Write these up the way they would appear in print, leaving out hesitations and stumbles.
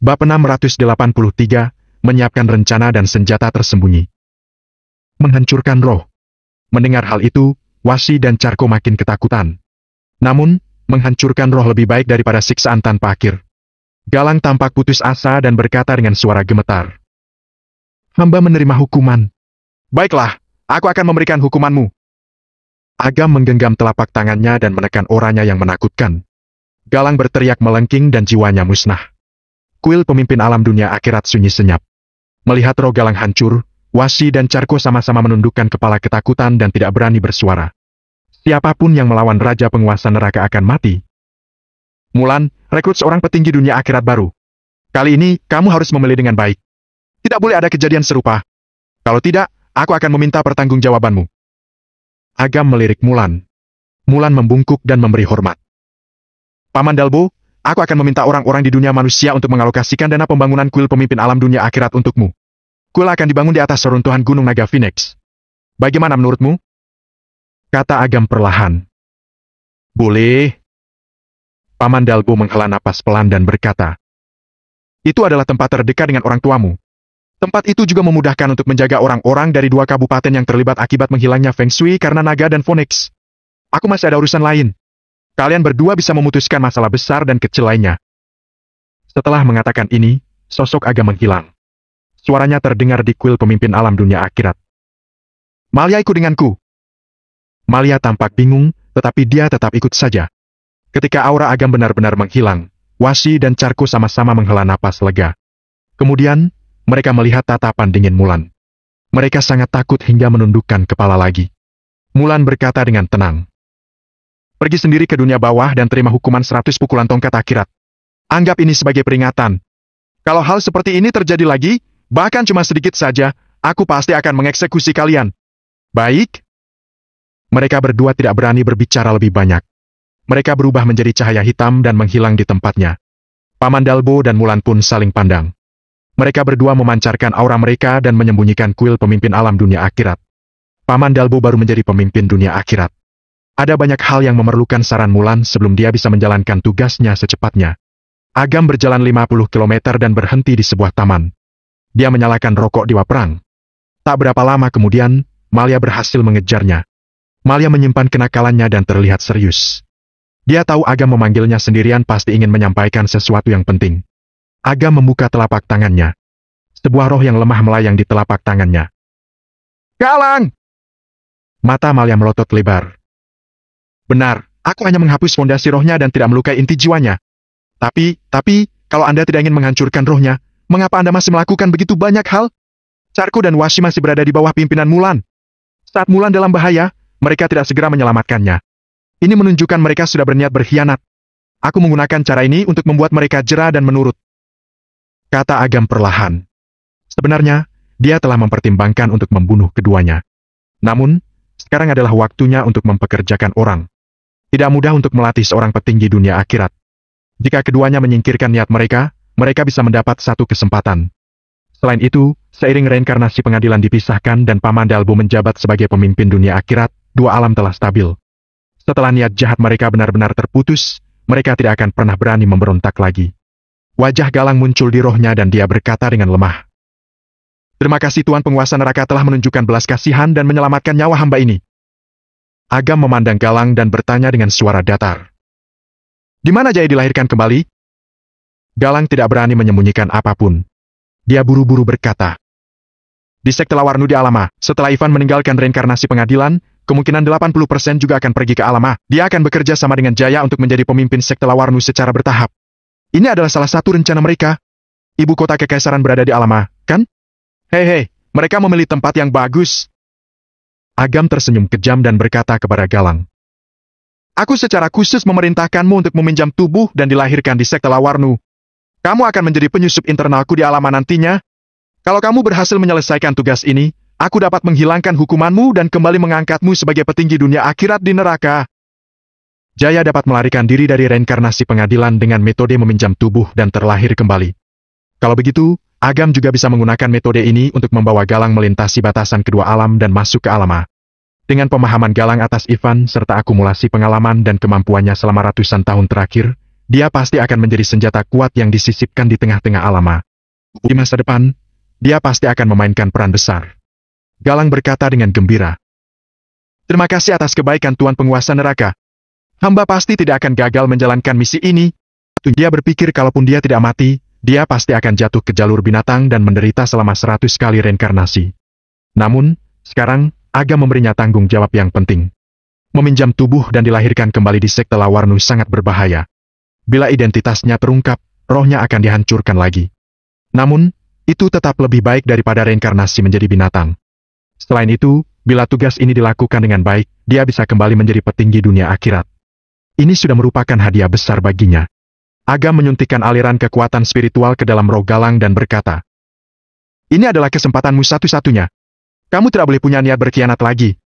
Bab 683, menyiapkan rencana dan senjata tersembunyi. Menghancurkan roh. Mendengar hal itu, Wasi dan Carko makin ketakutan. Namun, menghancurkan roh lebih baik daripada siksaan tanpa akhir. Galang tampak putus asa dan berkata dengan suara gemetar. Hamba menerima hukuman. Baiklah, aku akan memberikan hukumanmu. Agam menggenggam telapak tangannya dan menekan oranya yang menakutkan. Galang berteriak melengking dan jiwanya musnah. Kuil pemimpin alam dunia akhirat sunyi senyap. Melihat roh Galang hancur, Wasi dan Carko sama-sama menundukkan kepala ketakutan dan tidak berani bersuara. Siapapun yang melawan Raja Penguasa Neraka akan mati. Mulan, rekrut seorang petinggi dunia akhirat baru. Kali ini, kamu harus memilih dengan baik. Tidak boleh ada kejadian serupa. Kalau tidak, aku akan meminta pertanggungjawabanmu. Agam melirik Mulan. Mulan membungkuk dan memberi hormat. Paman Dalbo, aku akan meminta orang-orang di dunia manusia untuk mengalokasikan dana pembangunan kuil pemimpin alam dunia akhirat untukmu. Kuil akan dibangun di atas reruntuhan Gunung Naga Phoenix. Bagaimana menurutmu? Kata Agam perlahan. Boleh. Paman Dalbo menghela napas pelan dan berkata. Itu adalah tempat terdekat dengan orang tuamu. Tempat itu juga memudahkan untuk menjaga orang-orang dari 2 kabupaten yang terlibat akibat menghilangnya Feng Shui karena naga dan Phoenix. Aku masih ada urusan lain. Kalian berdua bisa memutuskan masalah besar dan kecil lainnya. Setelah mengatakan ini, sosok Agam menghilang. Suaranya terdengar di kuil pemimpin alam dunia akhirat. Malia ikut denganku. Malia tampak bingung, tetapi dia tetap ikut saja. Ketika aura Agam benar-benar menghilang, Wasi dan Carko sama-sama menghela napas lega. Kemudian, mereka melihat tatapan dingin Mulan. Mereka sangat takut hingga menundukkan kepala lagi. Mulan berkata dengan tenang. Pergi sendiri ke dunia bawah dan terima hukuman 100 pukulan tongkat akhirat. Anggap ini sebagai peringatan. Kalau hal seperti ini terjadi lagi, bahkan cuma sedikit saja, aku pasti akan mengeksekusi kalian. Baik? Mereka berdua tidak berani berbicara lebih banyak. Mereka berubah menjadi cahaya hitam dan menghilang di tempatnya. Paman Dalbo dan Mulan pun saling pandang. Mereka berdua memancarkan aura mereka dan menyembunyikan kuil pemimpin alam dunia akhirat. Paman Dalbo baru menjadi pemimpin dunia akhirat. Ada banyak hal yang memerlukan saran Mulan sebelum dia bisa menjalankan tugasnya secepatnya. Agam berjalan 50 km dan berhenti di sebuah taman. Dia menyalakan rokok di perang. Tak berapa lama kemudian, Malia berhasil mengejarnya. Malia menyimpan kenakalannya dan terlihat serius. Dia tahu Agam memanggilnya sendirian pasti ingin menyampaikan sesuatu yang penting. Agam membuka telapak tangannya. Sebuah roh yang lemah melayang di telapak tangannya. Galang! Mata Malia melotot lebar. Benar, aku hanya menghapus fondasi rohnya dan tidak melukai inti jiwanya. Tapi, kalau Anda tidak ingin menghancurkan rohnya, mengapa Anda masih melakukan begitu banyak hal? Carko dan Wasi masih berada di bawah pimpinan Mulan. Saat Mulan dalam bahaya, mereka tidak segera menyelamatkannya. Ini menunjukkan mereka sudah berniat berkhianat. Aku menggunakan cara ini untuk membuat mereka jera dan menurut. Kata Agam perlahan. Sebenarnya, dia telah mempertimbangkan untuk membunuh keduanya. Namun, sekarang adalah waktunya untuk mempekerjakan orang. Tidak mudah untuk melatih seorang petinggi dunia akhirat. Jika keduanya menyingkirkan niat mereka, mereka bisa mendapat satu kesempatan. Selain itu, seiring reinkarnasi pengadilan dipisahkan dan Paman Dalbo menjabat sebagai pemimpin dunia akhirat, 2 alam telah stabil. Setelah niat jahat mereka benar-benar terputus, mereka tidak akan pernah berani memberontak lagi. Wajah Galang muncul di rohnya dan dia berkata dengan lemah. Terima kasih Tuan Penguasa Neraka telah menunjukkan belas kasihan dan menyelamatkan nyawa hamba ini. Agam memandang Galang dan bertanya dengan suara datar. Di mana Jaya dilahirkan kembali? Galang tidak berani menyembunyikan apapun. Dia buru-buru berkata. Di sekte Lawarnu di Alama, setelah Ivan meninggalkan reinkarnasi pengadilan, kemungkinan 80% juga akan pergi ke Alama. Dia akan bekerja sama dengan Jaya untuk menjadi pemimpin sekte Lawarnu secara bertahap. Ini adalah salah satu rencana mereka. Ibu kota kekaisaran berada di Alama, kan? Hei, mereka memilih tempat yang bagus. Agam tersenyum kejam dan berkata kepada Galang. Aku secara khusus memerintahkanmu untuk meminjam tubuh dan dilahirkan di sekte Lawarnu. Kamu akan menjadi penyusup internalku di Alama nantinya. Kalau kamu berhasil menyelesaikan tugas ini, aku dapat menghilangkan hukumanmu dan kembali mengangkatmu sebagai petinggi dunia akhirat di neraka. Jaya dapat melarikan diri dari reinkarnasi pengadilan dengan metode meminjam tubuh dan terlahir kembali. Kalau begitu, Agam juga bisa menggunakan metode ini untuk membawa Galang melintasi batasan kedua alam dan masuk ke Alama. Dengan pemahaman Galang atas Ivan serta akumulasi pengalaman dan kemampuannya selama ratusan tahun terakhir, dia pasti akan menjadi senjata kuat yang disisipkan di tengah-tengah Alama. Di masa depan, dia pasti akan memainkan peran besar. Galang berkata dengan gembira. Terima kasih atas kebaikan Tuan Penguasa Neraka. Hamba pasti tidak akan gagal menjalankan misi ini. Dia berpikir kalaupun dia tidak mati, dia pasti akan jatuh ke jalur binatang dan menderita selama 100 kali reinkarnasi. Namun, sekarang, Agam memberinya tanggung jawab yang penting. Meminjam tubuh dan dilahirkan kembali di sekte Lawarnu sangat berbahaya. Bila identitasnya terungkap, rohnya akan dihancurkan lagi. Namun, itu tetap lebih baik daripada reinkarnasi menjadi binatang. Selain itu, bila tugas ini dilakukan dengan baik, dia bisa kembali menjadi petinggi dunia akhirat. Ini sudah merupakan hadiah besar baginya. Agam menyuntikkan aliran kekuatan spiritual ke dalam roh Galang dan berkata, ini adalah kesempatanmu satu-satunya. Kamu tidak boleh punya niat berkhianat lagi.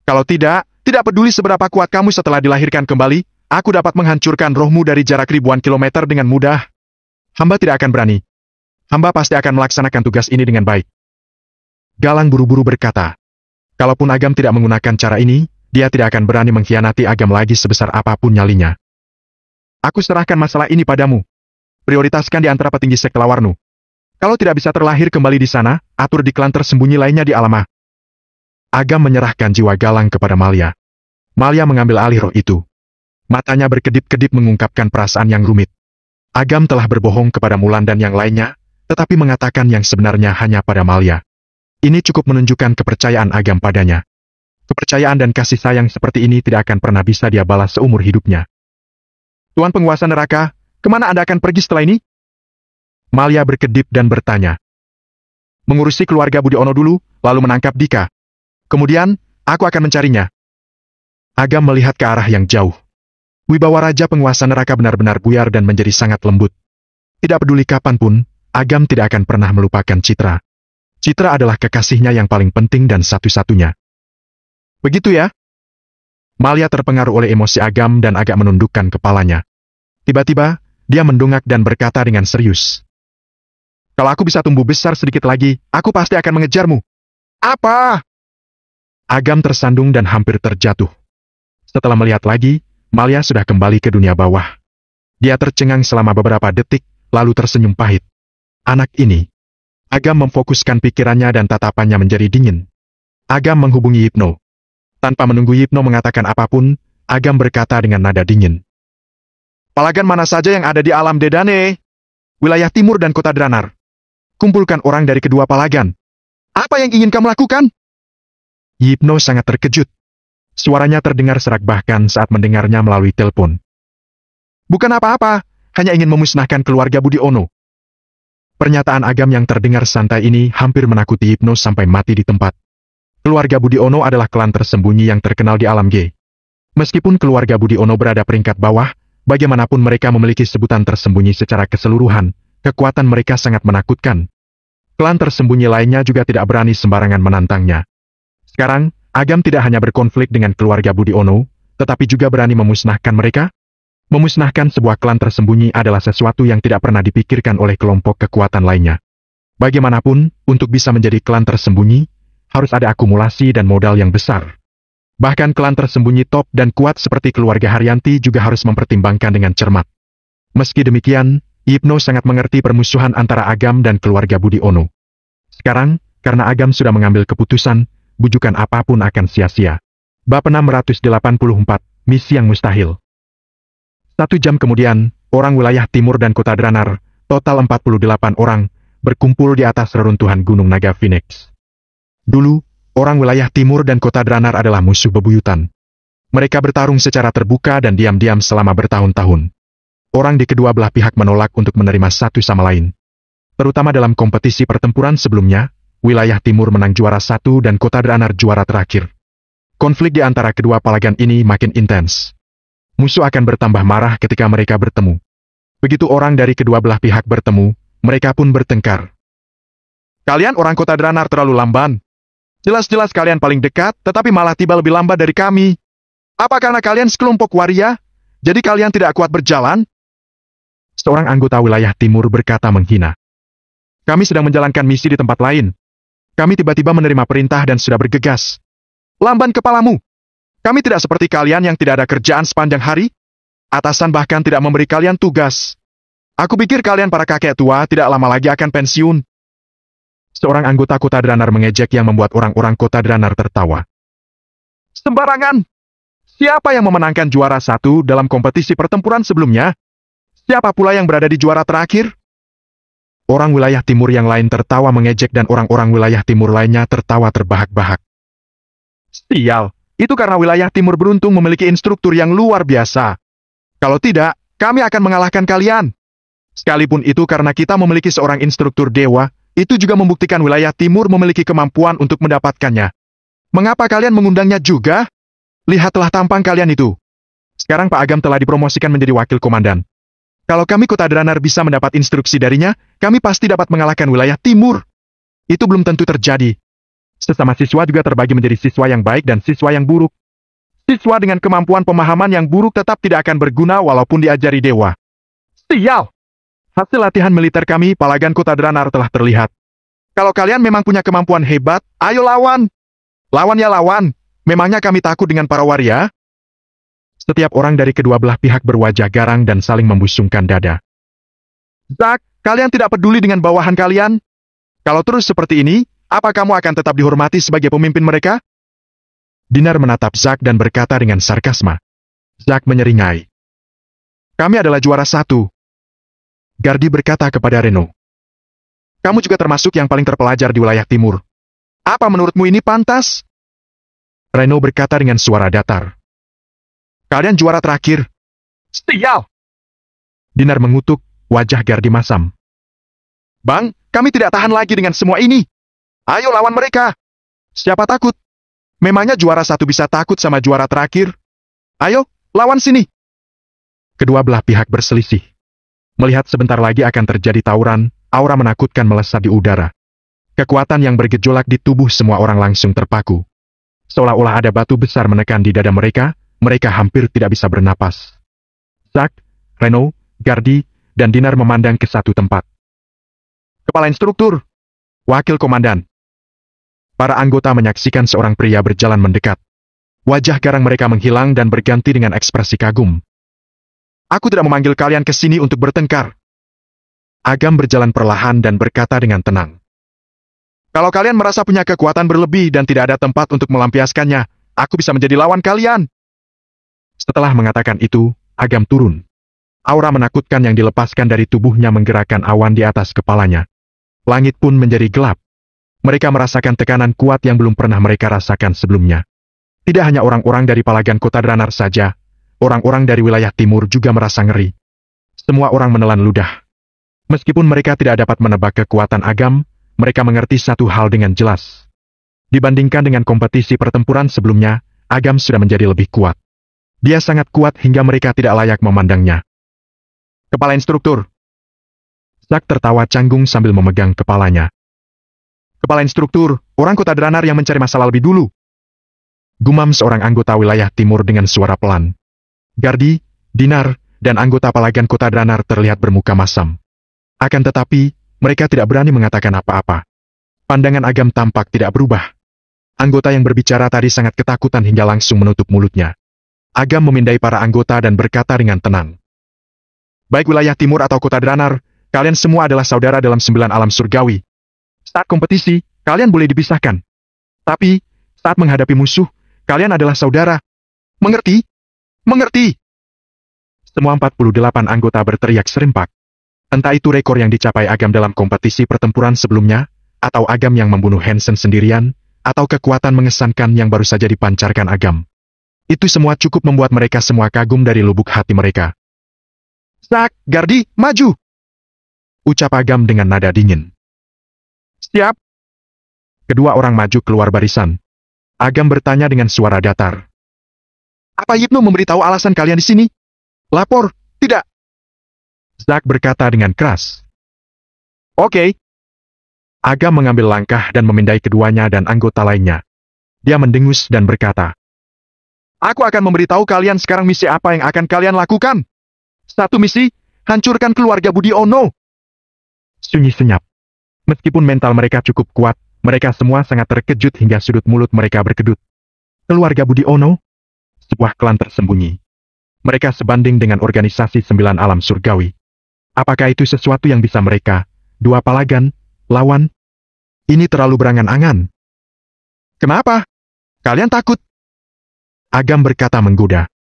Kalau tidak peduli seberapa kuat kamu setelah dilahirkan kembali, aku dapat menghancurkan rohmu dari jarak ribuan kilometer dengan mudah. Hamba tidak akan berani. Hamba pasti akan melaksanakan tugas ini dengan baik. Galang buru-buru berkata, kalaupun Agam tidak menggunakan cara ini, dia tidak akan berani mengkhianati Agam lagi sebesar apapun nyalinya. Aku serahkan masalah ini padamu. Prioritaskan di antara petinggi sekte Lawarnu. Kalau tidak bisa terlahir kembali di sana, atur di klan tersembunyi lainnya di Alama. Agam menyerahkan jiwa Galang kepada Malia. Malia mengambil alih roh itu. Matanya berkedip-kedip mengungkapkan perasaan yang rumit. Agam telah berbohong kepada Mulan dan yang lainnya, tetapi mengatakan yang sebenarnya hanya pada Malia. Ini cukup menunjukkan kepercayaan Agam padanya. Kepercayaan dan kasih sayang seperti ini tidak akan pernah bisa dia balas seumur hidupnya. Tuan Penguasa Neraka, kemana Anda akan pergi setelah ini? Malia berkedip dan bertanya. Mengurusi keluarga Budi Ono dulu, lalu menangkap Dika. Kemudian, aku akan mencarinya. Agam melihat ke arah yang jauh. Wibawa Raja Penguasa Neraka benar-benar buyar dan menjadi sangat lembut. Tidak peduli kapanpun, Agam tidak akan pernah melupakan Citra. Citra adalah kekasihnya yang paling penting dan satu-satunya. Begitu ya? Malia terpengaruh oleh emosi Agam dan agak menundukkan kepalanya. Tiba-tiba, dia mendongak dan berkata dengan serius. Kalau aku bisa tumbuh besar sedikit lagi, aku pasti akan mengejarmu. Apa? Agam tersandung dan hampir terjatuh. Setelah melihat lagi, Malia sudah kembali ke dunia bawah. Dia tercengang selama beberapa detik, lalu tersenyum pahit. Anak ini. Agam memfokuskan pikirannya dan tatapannya menjadi dingin. Agam menghubungi Yipno. Tanpa menunggu Yipno mengatakan apapun, Agam berkata dengan nada dingin. Palagan mana saja yang ada di alam Dedane? Wilayah timur dan kota Dranar. Kumpulkan orang dari kedua palagan. Apa yang ingin kamu lakukan? Yipno sangat terkejut. Suaranya terdengar serak bahkan saat mendengarnya melalui telepon. Bukan apa-apa, hanya ingin memusnahkan keluarga Budi Ono. Pernyataan Agam yang terdengar santai ini hampir menakuti Yipno sampai mati di tempat. Keluarga Budi Ono adalah klan tersembunyi yang terkenal di alam G. Meskipun keluarga Budi Ono berada peringkat bawah, bagaimanapun mereka memiliki sebutan tersembunyi secara keseluruhan, kekuatan mereka sangat menakutkan. Klan tersembunyi lainnya juga tidak berani sembarangan menantangnya. Sekarang, Agam tidak hanya berkonflik dengan keluarga Budi Ono, tetapi juga berani memusnahkan mereka. Memusnahkan sebuah klan tersembunyi adalah sesuatu yang tidak pernah dipikirkan oleh kelompok kekuatan lainnya. Bagaimanapun, untuk bisa menjadi klan tersembunyi, harus ada akumulasi dan modal yang besar. Bahkan klan tersembunyi top dan kuat seperti keluarga Haryanti juga harus mempertimbangkan dengan cermat. Meski demikian, Yipno sangat mengerti permusuhan antara Agam dan keluarga Budi Ono. Sekarang, karena Agam sudah mengambil keputusan, bujukan apapun akan sia-sia. Bab 684, Misi yang Mustahil. 1 jam kemudian, orang wilayah timur dan kota Dranar, total 48 orang, berkumpul di atas reruntuhan Gunung Naga Phoenix. Dulu, orang wilayah timur dan kota Dranar adalah musuh bebuyutan. Mereka bertarung secara terbuka dan diam-diam selama bertahun-tahun. Orang di kedua belah pihak menolak untuk menerima satu sama lain. Terutama dalam kompetisi pertempuran sebelumnya, wilayah timur menang juara 1 dan kota Dranar juara terakhir. Konflik di antara kedua palagan ini makin intens. Musuh akan bertambah marah ketika mereka bertemu. Begitu orang dari kedua belah pihak bertemu, mereka pun bertengkar. Kalian orang kota Dranar terlalu lamban. Jelas-jelas kalian paling dekat, tetapi malah tiba lebih lambat dari kami. Apa karena kalian sekelompok waria? Jadi kalian tidak kuat berjalan? Seorang anggota wilayah timur berkata menghina. Kami sedang menjalankan misi di tempat lain. Kami tiba-tiba menerima perintah dan sudah bergegas. Lamban kepalamu. Kami tidak seperti kalian yang tidak ada kerjaan sepanjang hari. Atasan bahkan tidak memberi kalian tugas. Aku pikir kalian para kakek tua tidak lama lagi akan pensiun. Seorang anggota kota Dranar mengejek yang membuat orang-orang kota Dranar tertawa. Sembarangan! Siapa yang memenangkan juara 1 dalam kompetisi pertempuran sebelumnya? Siapa pula yang berada di juara terakhir? Orang wilayah timur yang lain tertawa mengejek dan orang-orang wilayah timur lainnya tertawa terbahak-bahak. Sial, itu karena wilayah timur beruntung memiliki instruktur yang luar biasa. Kalau tidak, kami akan mengalahkan kalian. Sekalipun itu karena kita memiliki seorang instruktur dewa, itu juga membuktikan wilayah timur memiliki kemampuan untuk mendapatkannya. Mengapa kalian mengundangnya juga? Lihatlah tampang kalian itu. Sekarang Pak Agam telah dipromosikan menjadi wakil komandan. Kalau kami kota Dranar bisa mendapat instruksi darinya, kami pasti dapat mengalahkan wilayah timur. Itu belum tentu terjadi. Sesama siswa juga terbagi menjadi siswa yang baik dan siswa yang buruk. Siswa dengan kemampuan pemahaman yang buruk tetap tidak akan berguna walaupun diajari dewa. Sial! Hasil latihan militer kami, Palagan kota Dranar telah terlihat. Kalau kalian memang punya kemampuan hebat, ayo lawan! Lawan ya lawan! Memangnya kami takut dengan para waria? Setiap orang dari kedua belah pihak berwajah garang dan saling membusungkan dada. Zack, kalian tidak peduli dengan bawahan kalian? Kalau terus seperti ini, apa kamu akan tetap dihormati sebagai pemimpin mereka? Dinar menatap Zack dan berkata dengan sarkasma. Zack menyeringai. Kami adalah juara 1. Gardi berkata kepada Reno. Kamu juga termasuk yang paling terpelajar di wilayah timur. Apa menurutmu ini pantas? Reno berkata dengan suara datar. Kalian juara terakhir. Sial! Dinar mengutuk, wajah Gardi masam. Bang, kami tidak tahan lagi dengan semua ini. Ayo lawan mereka. Siapa takut? Memangnya juara 1 bisa takut sama juara terakhir? Ayo, lawan sini. Kedua belah pihak berselisih. Melihat sebentar lagi akan terjadi tawuran, aura menakutkan melesat di udara. Kekuatan yang bergejolak di tubuh semua orang langsung terpaku. Seolah-olah ada batu besar menekan di dada mereka hampir tidak bisa bernapas. Zack, Reno, Gardi, dan Dinar memandang ke satu tempat. Kepala instruktur, wakil komandan. Para anggota menyaksikan seorang pria berjalan mendekat. Wajah garang mereka menghilang dan berganti dengan ekspresi kagum. Aku tidak memanggil kalian ke sini untuk bertengkar. Agam berjalan perlahan dan berkata dengan tenang. Kalau kalian merasa punya kekuatan berlebih dan tidak ada tempat untuk melampiaskannya, aku bisa menjadi lawan kalian. Setelah mengatakan itu, Agam turun. Aura menakutkan yang dilepaskan dari tubuhnya menggerakkan awan di atas kepalanya. Langit pun menjadi gelap. Mereka merasakan tekanan kuat yang belum pernah mereka rasakan sebelumnya. Tidak hanya orang-orang dari Palagan kota Dranar saja, orang-orang dari wilayah timur juga merasa ngeri. Semua orang menelan ludah. Meskipun mereka tidak dapat menebak kekuatan Agam, mereka mengerti satu hal dengan jelas. Dibandingkan dengan kompetisi pertempuran sebelumnya, Agam sudah menjadi lebih kuat. Dia sangat kuat hingga mereka tidak layak memandangnya. Kepala instruktur. Zack tertawa canggung sambil memegang kepalanya. Kepala instruktur, orang kota Dranar yang mencari masalah lebih dulu. Gumam seorang anggota wilayah timur dengan suara pelan. Gardi, Dinar, dan anggota Palagan kota Dranar terlihat bermuka masam. Akan tetapi, mereka tidak berani mengatakan apa-apa. Pandangan Agam tampak tidak berubah. Anggota yang berbicara tadi sangat ketakutan hingga langsung menutup mulutnya. Agam memindai para anggota dan berkata dengan tenang. Baik wilayah timur atau kota Dranar, kalian semua adalah saudara dalam 9 alam surgawi. Saat kompetisi, kalian boleh dipisahkan. Tapi, saat menghadapi musuh, kalian adalah saudara. Mengerti? Mengerti! Semua 48 anggota berteriak serempak. Entah itu rekor yang dicapai Agam dalam kompetisi pertempuran sebelumnya, atau Agam yang membunuh Hansen sendirian, atau kekuatan mengesankan yang baru saja dipancarkan Agam. Itu semua cukup membuat mereka semua kagum dari lubuk hati mereka. Zack, Gardi, maju! Ucap Agam dengan nada dingin. Siap! Kedua orang maju keluar barisan. Agam bertanya dengan suara datar. Apa Yipno memberitahu alasan kalian di sini? Lapor, tidak. Zack berkata dengan keras. Oke. Agam mengambil langkah dan memindai keduanya dan anggota lainnya. Dia mendengus dan berkata. Aku akan memberitahu kalian sekarang misi apa yang akan kalian lakukan. 1 misi, hancurkan keluarga Budi Ono. Sunyi senyap. Meskipun mental mereka cukup kuat, mereka semua sangat terkejut hingga sudut mulut mereka berkedut. Keluarga Budi Ono? Sebuah klan tersembunyi. mereka sebanding dengan organisasi 9 alam surgawi. Apakah itu sesuatu yang bisa mereka, dua palagan, lawan? Ini terlalu berangan-angan. Kenapa? Kalian takut? Agam berkata menggoda.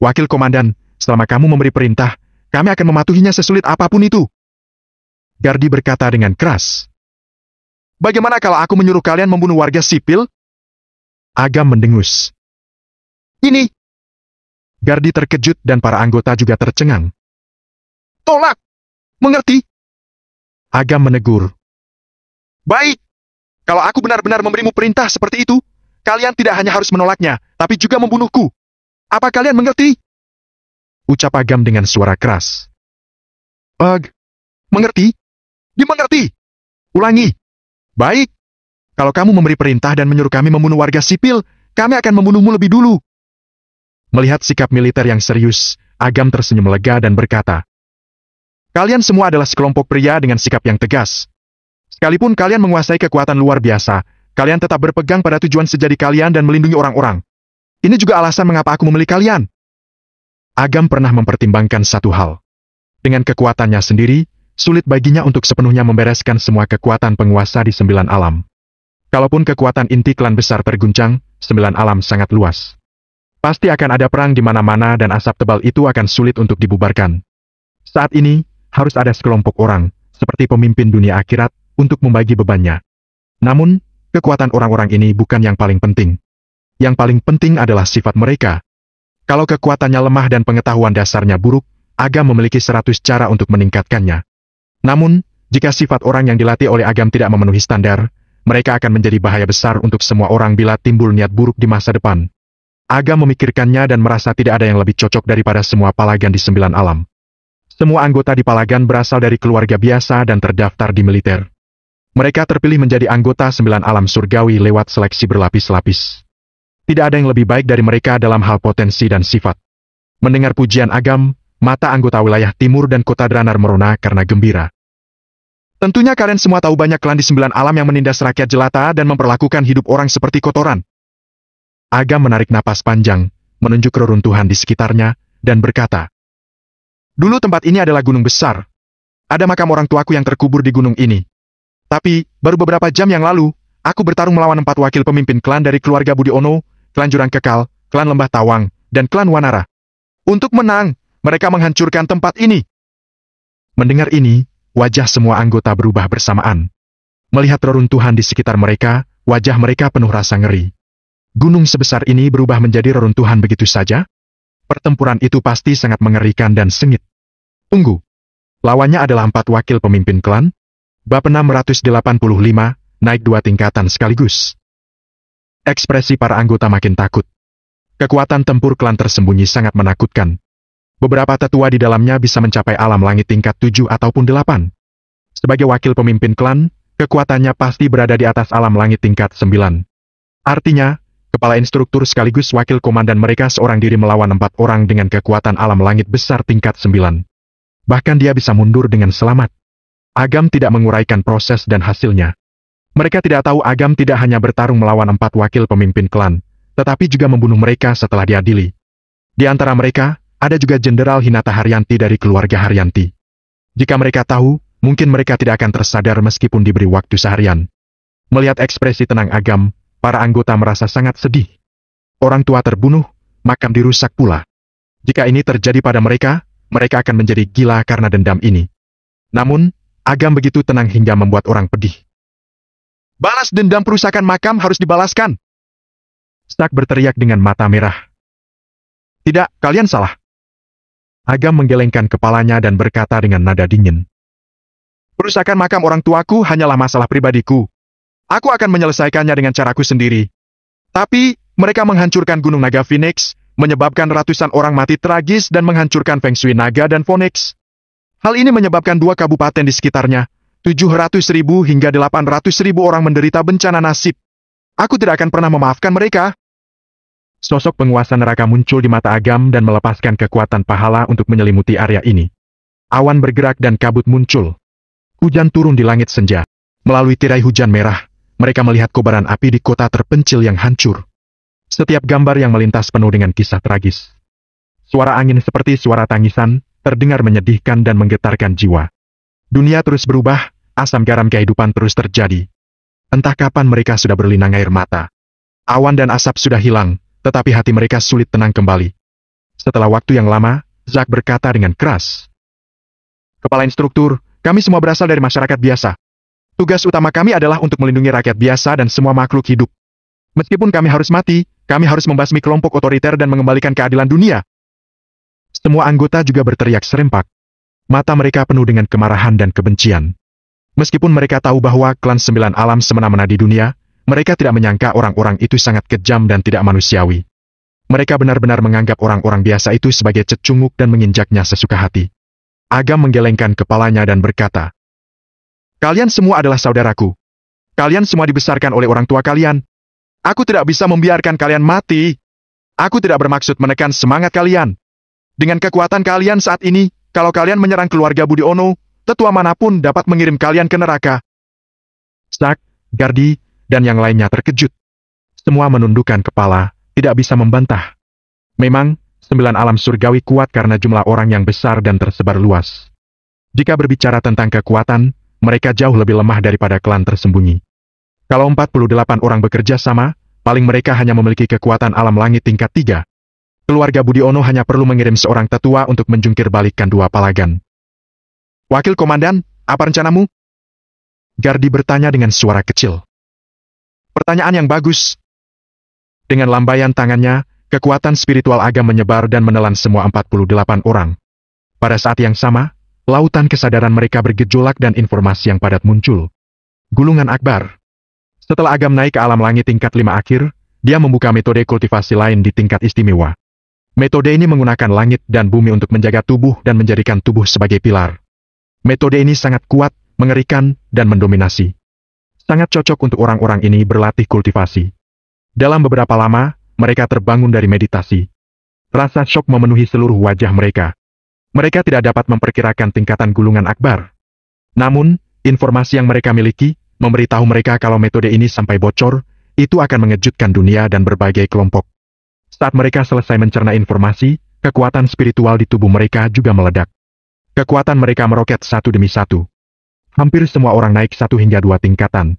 Wakil Komandan, selama kamu memberi perintah, kami akan mematuhinya sesulit apapun itu. Gardi berkata dengan keras. Bagaimana kalau aku menyuruh kalian membunuh warga sipil? Agam mendengus. Ini. Gardi terkejut dan para anggota juga tercengang. Tolak! Mengerti? Agam menegur. Baik. Kalau aku benar-benar memberimu perintah seperti itu, kalian tidak hanya harus menolaknya, tapi juga membunuhku. Apa kalian mengerti? Ucap Agam dengan suara keras. Mengerti? Dimengerti. Ulangi. Baik. Kalau kamu memberi perintah dan menyuruh kami membunuh warga sipil, kami akan membunuhmu lebih dulu. Melihat sikap militer yang serius, Agam tersenyum lega dan berkata, kalian semua adalah sekelompok pria dengan sikap yang tegas. Sekalipun kalian menguasai kekuatan luar biasa, kalian tetap berpegang pada tujuan sejati kalian dan melindungi orang-orang. Ini juga alasan mengapa aku memilih kalian. Agam pernah mempertimbangkan satu hal. Dengan kekuatannya sendiri, sulit baginya untuk sepenuhnya membereskan semua kekuatan penguasa di 9 alam. Kalaupun kekuatan inti klan besar terguncang, 9 alam sangat luas. Pasti akan ada perang di mana-mana dan asap tebal itu akan sulit untuk dibubarkan. Saat ini, harus ada sekelompok orang, seperti pemimpin dunia akhirat, untuk membagi bebannya. Namun, kekuatan orang-orang ini bukan yang paling penting. Yang paling penting adalah sifat mereka. Kalau kekuatannya lemah dan pengetahuan dasarnya buruk, Agam memiliki 100 cara untuk meningkatkannya. Namun, jika sifat orang yang dilatih oleh Agam tidak memenuhi standar, mereka akan menjadi bahaya besar untuk semua orang bila timbul niat buruk di masa depan. Agam memikirkannya dan merasa tidak ada yang lebih cocok daripada semua palagan di 9 alam. Semua anggota di palagan berasal dari keluarga biasa dan terdaftar di militer. Mereka terpilih menjadi anggota 9 alam surgawi lewat seleksi berlapis-lapis. Tidak ada yang lebih baik dari mereka dalam hal potensi dan sifat. Mendengar pujian Agam, mata anggota wilayah timur dan kota Dranar merona karena gembira. Tentunya kalian semua tahu banyak klan di 9 alam yang menindas rakyat jelata dan memperlakukan hidup orang seperti kotoran. Agam menarik napas panjang, menunjuk reruntuhan di sekitarnya, dan berkata, dulu tempat ini adalah gunung besar. Ada makam orang tuaku yang terkubur di gunung ini. Tapi, baru beberapa jam yang lalu, aku bertarung melawan 4 wakil pemimpin klan dari keluarga Budiono, klan Jurang Kekal, klan Lembah Tawang, dan klan Wanara. Untuk menang, mereka menghancurkan tempat ini. Mendengar ini, wajah semua anggota berubah bersamaan. Melihat reruntuhan di sekitar mereka, wajah mereka penuh rasa ngeri. Gunung sebesar ini berubah menjadi reruntuhan begitu saja? Pertempuran itu pasti sangat mengerikan dan sengit. Tunggu. Lawannya adalah 4 wakil pemimpin klan? Bab 685, naik 2 tingkatan sekaligus. Ekspresi para anggota makin takut. Kekuatan tempur klan tersembunyi sangat menakutkan. Beberapa tetua di dalamnya bisa mencapai alam langit tingkat 7 ataupun 8. Sebagai wakil pemimpin klan, kekuatannya pasti berada di atas alam langit tingkat 9. Artinya, kepala instruktur sekaligus wakil komandan mereka seorang diri melawan 4 orang dengan kekuatan alam langit besar tingkat 9. Bahkan dia bisa mundur dengan selamat. Agam tidak menguraikan proses dan hasilnya. Mereka tidak tahu Agam tidak hanya bertarung melawan 4 wakil pemimpin klan, tetapi juga membunuh mereka setelah diadili. Di antara mereka, ada juga Jenderal Hinata Haryanti dari keluarga Haryanti. Jika mereka tahu, mungkin mereka tidak akan tersadar meskipun diberi waktu seharian. Melihat ekspresi tenang Agam, para anggota merasa sangat sedih. Orang tua terbunuh, makam dirusak pula. Jika ini terjadi pada mereka, mereka akan menjadi gila karena dendam ini. Namun, Agam begitu tenang hingga membuat orang pedih. Balas dendam perusakan makam harus dibalaskan. Sak berteriak dengan mata merah. Tidak, kalian salah. Agam menggelengkan kepalanya dan berkata dengan nada dingin. Perusakan makam orang tuaku hanyalah masalah pribadiku. Aku akan menyelesaikannya dengan caraku sendiri. Tapi, mereka menghancurkan Gunung Naga Phoenix, menyebabkan ratusan orang mati tragis dan menghancurkan Feng Shui Naga dan Phoenix. Hal ini menyebabkan 2 kabupaten di sekitarnya, 700.000 hingga 800.000 orang menderita bencana nasib. Aku tidak akan pernah memaafkan mereka. Sosok penguasa neraka muncul di mata Agam dan melepaskan kekuatan pahala untuk menyelimuti area ini. Awan bergerak dan kabut muncul. Hujan turun di langit senja. Melalui tirai hujan merah, mereka melihat kobaran api di kota terpencil yang hancur. Setiap gambar yang melintas penuh dengan kisah tragis. Suara angin seperti suara tangisan, terdengar menyedihkan dan menggetarkan jiwa. Dunia terus berubah, asam garam kehidupan terus terjadi. Entah kapan mereka sudah berlinang air mata. Awan dan asap sudah hilang, tetapi hati mereka sulit tenang kembali. Setelah waktu yang lama, Zack berkata dengan keras. Kepala instruktur, kami semua berasal dari masyarakat biasa. Tugas utama kami adalah untuk melindungi rakyat biasa dan semua makhluk hidup. Meskipun kami harus mati, kami harus membasmi kelompok otoriter dan mengembalikan keadilan dunia. Semua anggota juga berteriak serempak. Mata mereka penuh dengan kemarahan dan kebencian. Meskipun mereka tahu bahwa klan 9 alam semena-mena di dunia, mereka tidak menyangka orang-orang itu sangat kejam dan tidak manusiawi. Mereka benar-benar menganggap orang-orang biasa itu sebagai cecunguk dan menginjaknya sesuka hati. Agam menggelengkan kepalanya dan berkata, kalian semua adalah saudaraku. Kalian semua dibesarkan oleh orang tua kalian. Aku tidak bisa membiarkan kalian mati. Aku tidak bermaksud menekan semangat kalian. Dengan kekuatan kalian saat ini, kalau kalian menyerang keluarga Budiono, tetua manapun dapat mengirim kalian ke neraka. Zack, Gardi, dan yang lainnya terkejut. Semua menundukkan kepala, tidak bisa membantah. Memang, 9 alam surgawi kuat karena jumlah orang yang besar dan tersebar luas. Jika berbicara tentang kekuatan, mereka jauh lebih lemah daripada klan tersembunyi. Kalau 48 orang bekerja sama, paling mereka hanya memiliki kekuatan alam langit tingkat 3. Keluarga Budiono hanya perlu mengirim seorang tetua untuk menjungkir balikkan 2 palagan. Wakil Komandan, apa rencanamu? Gardi bertanya dengan suara kecil. Pertanyaan yang bagus. Dengan lambaian tangannya, kekuatan spiritual Agam menyebar dan menelan semua 48 orang. Pada saat yang sama, lautan kesadaran mereka bergejolak dan informasi yang padat muncul. Gulungan Akbar. Setelah Agam naik ke alam langit tingkat 5 akhir, dia membuka metode kultivasi lain di tingkat istimewa. Metode ini menggunakan langit dan bumi untuk menjaga tubuh dan menjadikan tubuh sebagai pilar. Metode ini sangat kuat, mengerikan, dan mendominasi. Sangat cocok untuk orang-orang ini berlatih kultivasi. Dalam beberapa lama, mereka terbangun dari meditasi. Rasa syok memenuhi seluruh wajah mereka. Mereka tidak dapat memperkirakan tingkatan gulungan Akbar. Namun, informasi yang mereka miliki, memberitahu mereka kalau metode ini sampai bocor, itu akan mengejutkan dunia dan berbagai kelompok. Saat mereka selesai mencerna informasi, kekuatan spiritual di tubuh mereka juga meledak. Kekuatan mereka meroket satu demi satu. Hampir semua orang naik 1 hingga 2 tingkatan.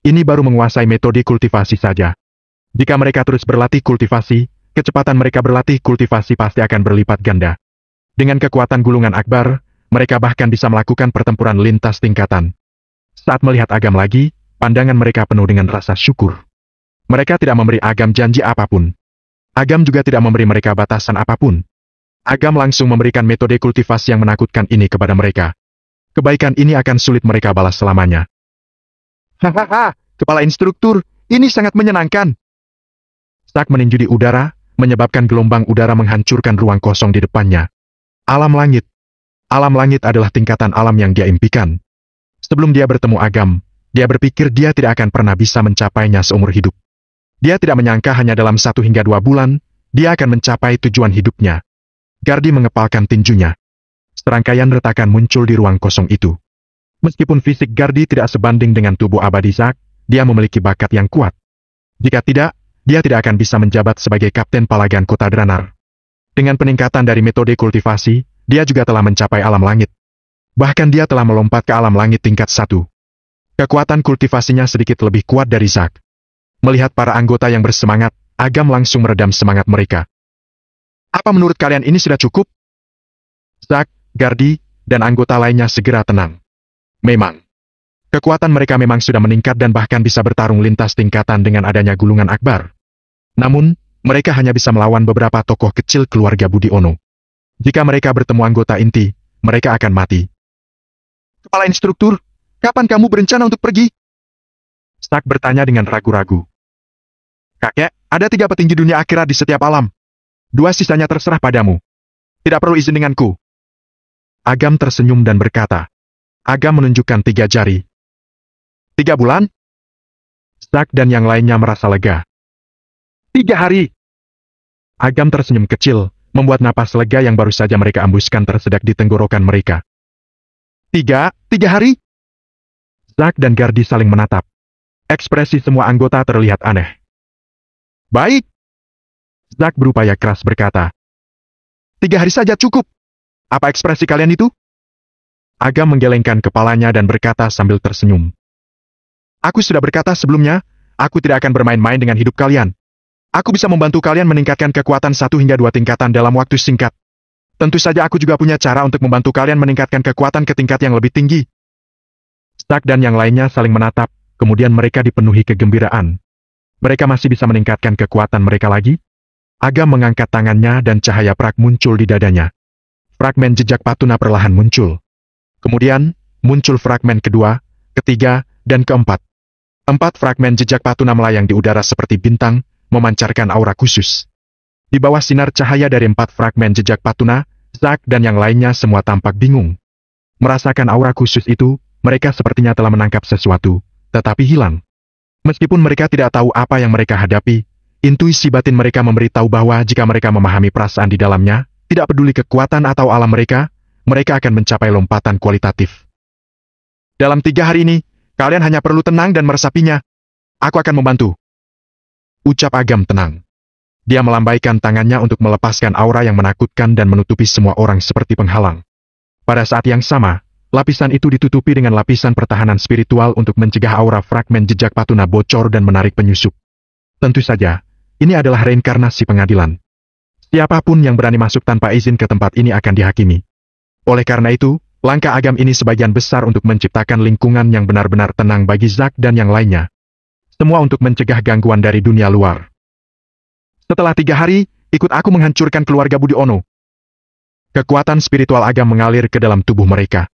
Ini baru menguasai metode kultivasi saja. Jika mereka terus berlatih kultivasi, kecepatan mereka berlatih kultivasi pasti akan berlipat ganda. Dengan kekuatan gulungan Akbar, mereka bahkan bisa melakukan pertempuran lintas tingkatan. Saat melihat Agam lagi, pandangan mereka penuh dengan rasa syukur. Mereka tidak memberi Agam janji apapun. Agam juga tidak memberi mereka batasan apapun. Agam langsung memberikan metode kultivasi yang menakutkan ini kepada mereka. Kebaikan ini akan sulit mereka balas selamanya. Hahaha, kepala instruktur, ini sangat menyenangkan. Zack meninju di udara, menyebabkan gelombang udara menghancurkan ruang kosong di depannya. Alam langit. Alam langit adalah tingkatan alam yang dia impikan. Sebelum dia bertemu Agam, dia berpikir dia tidak akan pernah bisa mencapainya seumur hidup. Dia tidak menyangka hanya dalam 1 hingga 2 bulan, dia akan mencapai tujuan hidupnya. Gardi mengepalkan tinjunya. Serangkaian retakan muncul di ruang kosong itu. Meskipun fisik Gardi tidak sebanding dengan tubuh abadi Zack, dia memiliki bakat yang kuat. Jika tidak, dia tidak akan bisa menjabat sebagai kapten palagan kota Dranar. Dengan peningkatan dari metode kultivasi, dia juga telah mencapai alam langit. Bahkan dia telah melompat ke alam langit tingkat 1. Kekuatan kultivasinya sedikit lebih kuat dari Zack. Melihat para anggota yang bersemangat, Agam langsung meredam semangat mereka. Apa menurut kalian ini sudah cukup? Zack, Gardi, dan anggota lainnya segera tenang. Memang. Kekuatan mereka memang sudah meningkat dan bahkan bisa bertarung lintas tingkatan dengan adanya gulungan Akbar. Namun, mereka hanya bisa melawan beberapa tokoh kecil keluarga Budiono. Jika mereka bertemu anggota inti, mereka akan mati. Kepala instruktur, kapan kamu berencana untuk pergi? Zack bertanya dengan ragu-ragu. Kakek, ada 3 petinggi dunia akhirat di setiap alam. 2 sisanya terserah padamu. Tidak perlu izin denganku. Agam tersenyum dan berkata. Agam menunjukkan 3 jari. 3 bulan? Zack dan yang lainnya merasa lega. 3 hari. Agam tersenyum kecil, membuat napas lega yang baru saja mereka embuskan tersedak di tenggorokan mereka. 3 hari? Zack dan Gardi saling menatap. Ekspresi semua anggota terlihat aneh. Baik. Zack berupaya keras berkata. 3 hari saja cukup. Apa ekspresi kalian itu? Agam menggelengkan kepalanya dan berkata sambil tersenyum. Aku sudah berkata sebelumnya, aku tidak akan bermain-main dengan hidup kalian. Aku bisa membantu kalian meningkatkan kekuatan 1 hingga 2 tingkatan dalam waktu singkat. Tentu saja aku juga punya cara untuk membantu kalian meningkatkan kekuatan ke tingkat yang lebih tinggi. Zack dan yang lainnya saling menatap, kemudian mereka dipenuhi kegembiraan. Mereka masih bisa meningkatkan kekuatan mereka lagi? Agam mengangkat tangannya dan cahaya perak muncul di dadanya. Fragmen jejak Patuna perlahan muncul. Kemudian, muncul fragmen kedua, ketiga, dan keempat. 4 fragmen jejak Patuna melayang di udara seperti bintang, memancarkan aura khusus. Di bawah sinar cahaya dari 4 fragmen jejak Patuna, Zack dan yang lainnya semua tampak bingung. Merasakan aura khusus itu, mereka sepertinya telah menangkap sesuatu, tetapi hilang. Meskipun mereka tidak tahu apa yang mereka hadapi, intuisi batin mereka memberitahu bahwa jika mereka memahami perasaan di dalamnya, tidak peduli kekuatan atau alam mereka akan mencapai lompatan kualitatif. Dalam 3 hari ini, kalian hanya perlu tenang dan meresapinya. Aku akan membantu. Ucap Agam tenang. Dia melambaikan tangannya untuk melepaskan aura yang menakutkan dan menutupi semua orang seperti penghalang. Pada saat yang sama, lapisan itu ditutupi dengan lapisan pertahanan spiritual untuk mencegah aura fragmen jejak Patuna bocor dan menarik penyusup. Tentu saja, ini adalah reinkarnasi pengadilan. Siapapun yang berani masuk tanpa izin ke tempat ini akan dihakimi. Oleh karena itu, langkah Agam ini sebagian besar untuk menciptakan lingkungan yang benar-benar tenang bagi Zack dan yang lainnya. Semua untuk mencegah gangguan dari dunia luar. Setelah 3 hari, ikut aku menghancurkan keluarga Budi Ono. Kekuatan spiritual Agam mengalir ke dalam tubuh mereka.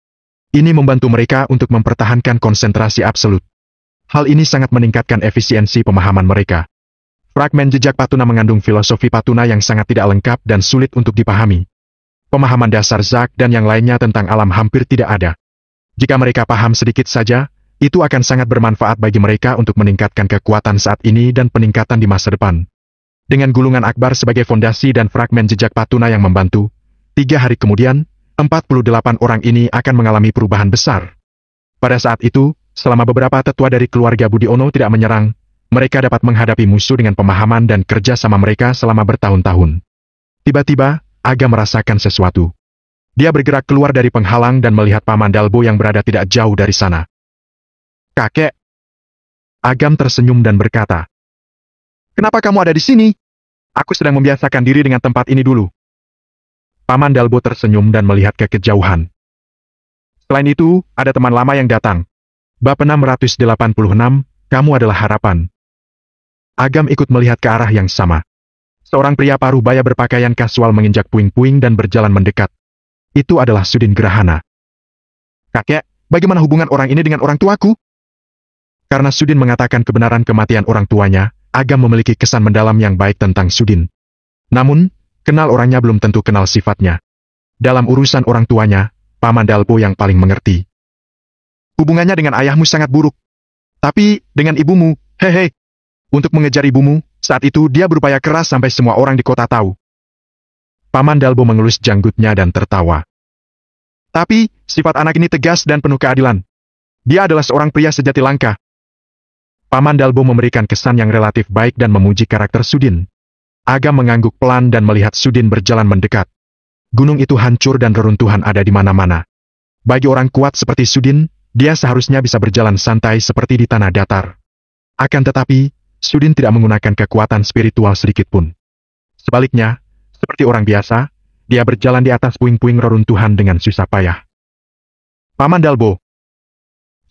Ini membantu mereka untuk mempertahankan konsentrasi absolut. Hal ini sangat meningkatkan efisiensi pemahaman mereka. Fragmen jejak Patuna mengandung filosofi Patuna yang sangat tidak lengkap dan sulit untuk dipahami. Pemahaman dasar Zack dan yang lainnya tentang alam hampir tidak ada. Jika mereka paham sedikit saja, itu akan sangat bermanfaat bagi mereka untuk meningkatkan kekuatan saat ini dan peningkatan di masa depan. Dengan gulungan akbar sebagai fondasi dan fragmen jejak Patuna yang membantu, 3 hari kemudian, 48 orang ini akan mengalami perubahan besar. Pada saat itu, selama beberapa tetua dari keluarga Budi Ono tidak menyerang, mereka dapat menghadapi musuh dengan pemahaman dan kerja sama mereka selama bertahun-tahun. Tiba-tiba, Agam merasakan sesuatu. Dia bergerak keluar dari penghalang dan melihat Paman Dalbo yang berada tidak jauh dari sana. Kakek. Agam tersenyum dan berkata, "Kenapa kamu ada di sini? Aku sedang membiasakan diri dengan tempat ini dulu." Paman Dalbo tersenyum dan melihat ke kejauhan. Selain itu, ada teman lama yang datang. Bab 686, kamu adalah harapan. Agam ikut melihat ke arah yang sama. Seorang pria parubaya berpakaian kasual menginjak puing-puing dan berjalan mendekat. Itu adalah Sudin Grahana. Kakek, bagaimana hubungan orang ini dengan orang tuaku? Karena Sudin mengatakan kebenaran kematian orang tuanya, Agam memiliki kesan mendalam yang baik tentang Sudin. Namun, kenal orangnya belum tentu kenal sifatnya. Dalam urusan orang tuanya, Paman Dalbo yang paling mengerti. Hubungannya dengan ayahmu sangat buruk. Tapi, dengan ibumu, hehe. Untuk mengejar ibumu, saat itu dia berupaya keras sampai semua orang di kota tahu. Paman Dalbo mengelus janggutnya dan tertawa. Tapi, sifat anak ini tegas dan penuh keadilan. Dia adalah seorang pria sejati langka. Paman Dalbo memberikan kesan yang relatif baik dan memuji karakter Sudin. Agam mengangguk pelan dan melihat Sudin berjalan mendekat. Gunung itu hancur dan reruntuhan ada di mana-mana. Bagi orang kuat seperti Sudin, dia seharusnya bisa berjalan santai seperti di tanah datar. Akan tetapi, Sudin tidak menggunakan kekuatan spiritual sedikitpun. Sebaliknya, seperti orang biasa, dia berjalan di atas puing-puing reruntuhan dengan susah payah. Paman Dalbo.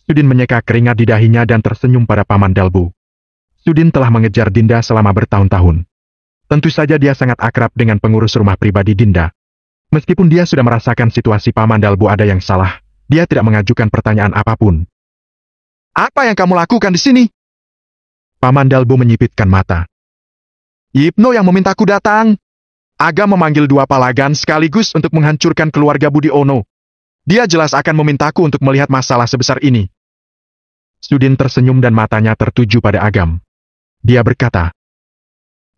Sudin menyeka keringat di dahinya dan tersenyum pada Paman Dalbo. Sudin telah mengejar Dinda selama bertahun-tahun. Tentu saja dia sangat akrab dengan pengurus rumah pribadi Dinda. Meskipun dia sudah merasakan situasi Paman Dalbo ada yang salah, dia tidak mengajukan pertanyaan apapun. Apa yang kamu lakukan di sini? Paman Dalbo menyipitkan mata. Yipno yang memintaku datang. Agam memanggil 2 palagan sekaligus untuk menghancurkan keluarga Budi Ono. Dia jelas akan memintaku untuk melihat masalah sebesar ini. Sudin tersenyum dan matanya tertuju pada Agam. Dia berkata,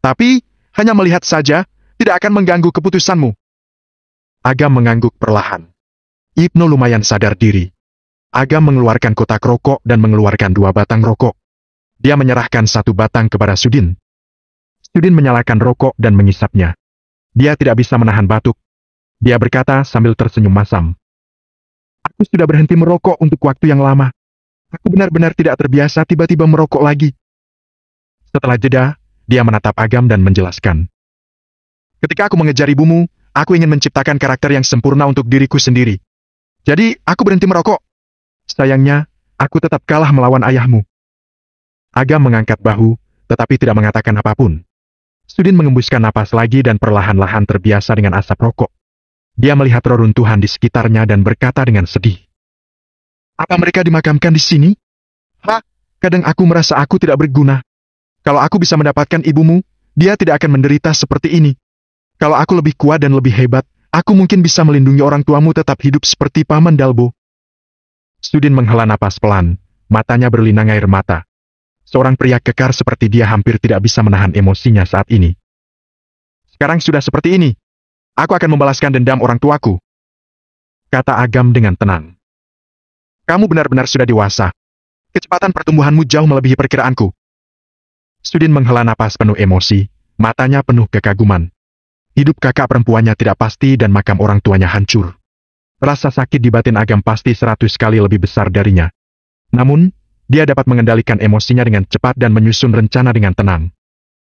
tapi, hanya melihat saja, tidak akan mengganggu keputusanmu. Agam mengangguk perlahan. Yipno lumayan sadar diri. Agam mengeluarkan kotak rokok dan mengeluarkan 2 batang rokok. Dia menyerahkan 1 batang kepada Sudin. Sudin menyalakan rokok dan mengisapnya. Dia tidak bisa menahan batuk, Dia berkata sambil tersenyum masam. Aku sudah berhenti merokok untuk waktu yang lama. Aku benar-benar tidak terbiasa tiba-tiba merokok lagi. Setelah jeda, dia menatap Agam dan menjelaskan. Ketika aku mengejar ibumu, aku ingin menciptakan karakter yang sempurna untuk diriku sendiri. Jadi, aku berhenti merokok. Sayangnya, aku tetap kalah melawan ayahmu. Agam mengangkat bahu, tetapi tidak mengatakan apapun. Sudin mengembuskan napas lagi dan perlahan-lahan terbiasa dengan asap rokok. Dia melihat reruntuhan di sekitarnya dan berkata dengan sedih. Apa mereka dimakamkan di sini? Kadang aku merasa aku tidak berguna. Kalau aku bisa mendapatkan ibumu, dia tidak akan menderita seperti ini. Kalau aku lebih kuat dan lebih hebat, aku mungkin bisa melindungi orang tuamu tetap hidup seperti Paman Dalbo. Sudin menghela napas pelan, matanya berlinang air mata. Seorang pria kekar seperti dia hampir tidak bisa menahan emosinya saat ini. Sekarang sudah seperti ini. Aku akan membalaskan dendam orang tuaku, kata Agam dengan tenang. Kamu benar-benar sudah dewasa. Kecepatan pertumbuhanmu jauh melebihi perkiraanku. Sudin menghela napas penuh emosi, matanya penuh kekaguman. Hidup kakak perempuannya tidak pasti dan makam orang tuanya hancur. Rasa sakit di batin Agam pasti 100 kali lebih besar darinya. Namun, dia dapat mengendalikan emosinya dengan cepat dan menyusun rencana dengan tenang.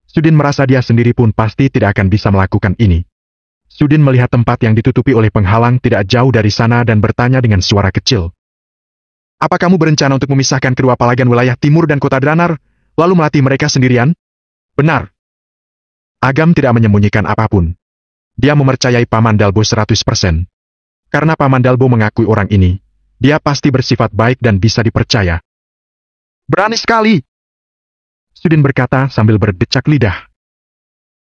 Sudin merasa dia sendiri pun pasti tidak akan bisa melakukan ini. Sudin melihat tempat yang ditutupi oleh penghalang tidak jauh dari sana dan bertanya dengan suara kecil. Apa kamu berencana untuk memisahkan kedua palagan wilayah timur dan kota Dranar, lalu melatih mereka sendirian? Benar. Agam tidak menyembunyikan apapun. Dia mempercayai Paman Dalbo 100%. Karena Paman Dalbo mengakui orang ini, dia pasti bersifat baik dan bisa dipercaya. Berani sekali, Sudin berkata sambil berdecak lidah.